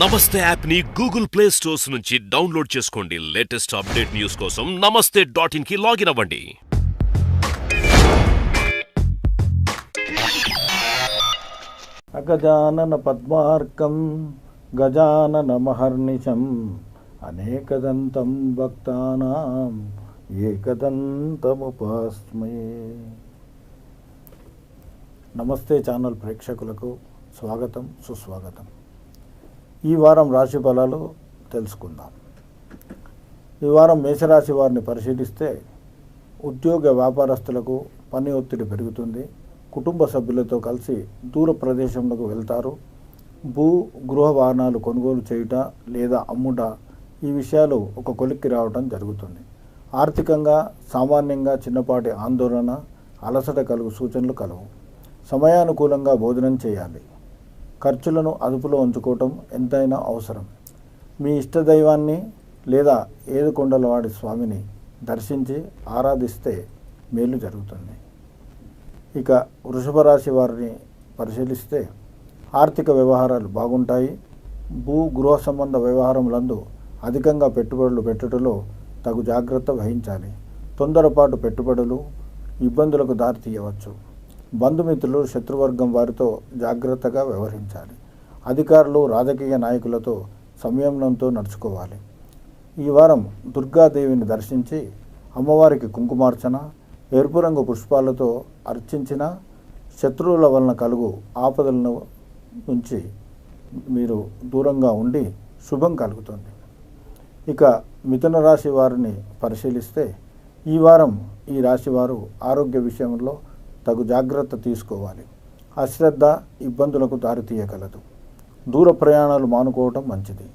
నమస్తే యాప్ ని Google play stores నుంచి డౌన్లోడ్ చేసుకోండి. లేటెస్ట్ అప్డేట్ న్యూస్ కోసం namaste.in కి లాగిన్ అవ్వండి. అగజానన పద్మార్కం గజానన మహర్నిశం అనేకదంతం భక్తానాం ఏకదంతముపాస్మయే. నమస్తే ఛానల్ ప్రేక్షకులకు స్వాగతం, సుస్వాగతం. ఈ వారం రాశి ఫలాలు తెలుసుకుందాం. ఈ వారం మేషరాశి వారిని పరిశీలిస్తే ఉద్యోగ వ్యాపారస్తులకు పని ఒత్తిడి పెరుగుతుంది. కుటుంబ సభ్యులతో కలిసి దూర ప్రదేశంలోకి వెళ్తారు. భూ గృహ వాహనాలు కొనుగోలు చేయుట లేదా అమ్ముట, ఈ విషయాలు ఒక కొలిక్కి రావడం జరుగుతుంది. ఆర్థికంగా సామాన్యంగా చిన్నపాటి ఆందోళన, అలసట కలుగు సూచనలు కలవు. సమయానుకూలంగా భోజనం చేయాలి. ఖర్చులను అదుపులో ఉంచుకోవటం ఎంతైనా అవసరం. మీ ఇష్టదైవాన్ని లేదా ఏడుకొండలవాడి స్వామిని దర్శించి ఆరాధిస్తే మేలు జరుగుతుంది. ఇక వృషభ రాశి వారిని పరిశీలిస్తే ఆర్థిక వ్యవహారాలు బాగుంటాయి. భూ గృహ సంబంధ వ్యవహారములందు అధికంగా పెట్టుబడులు పెట్టుటలో తగు జాగ్రత్త వహించాలి. తొందరపాటు పెట్టుబడులు ఇబ్బందులకు దారితీయవచ్చు. బంధుమిత్రులు, శత్రువర్గం వారితో జాగ్రత్తగా వ్యవహరించాలి. అధికారులు, రాజకీయ నాయకులతో సంయమనంతో నడుచుకోవాలి. ఈ వారం దుర్గాదేవిని దర్శించి అమ్మవారికి కుంకుమార్చన, ఎరుపు రంగు పుష్పాలతో అర్చించిన శత్రువుల వలన కలుగు ఆపదలను నుంచి మీరు దూరంగా ఉండి శుభం కలుగుతుంది. ఇక మిథున రాశి వారిని పరిశీలిస్తే ఈ వారం ఈ రాశి వారు ఆరోగ్య విషయంలో తగు జాగ్రత్త తీసుకోవాలి. అశ్రద్ధ ఇబ్బందులకు దారితీయగలదు. దూర ప్రయాణాలు మానుకోవటం మంచిది.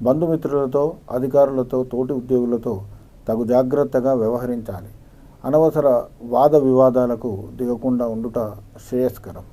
బంధుమిత్రులతో, అధికారులతో, తోటి ఉద్యోగులతో తగు జాగ్రత్తగా వ్యవహరించాలి. అనవసర వాద వివాదాలకు దిగకుండా ఉండుట శ్రేయస్కరం.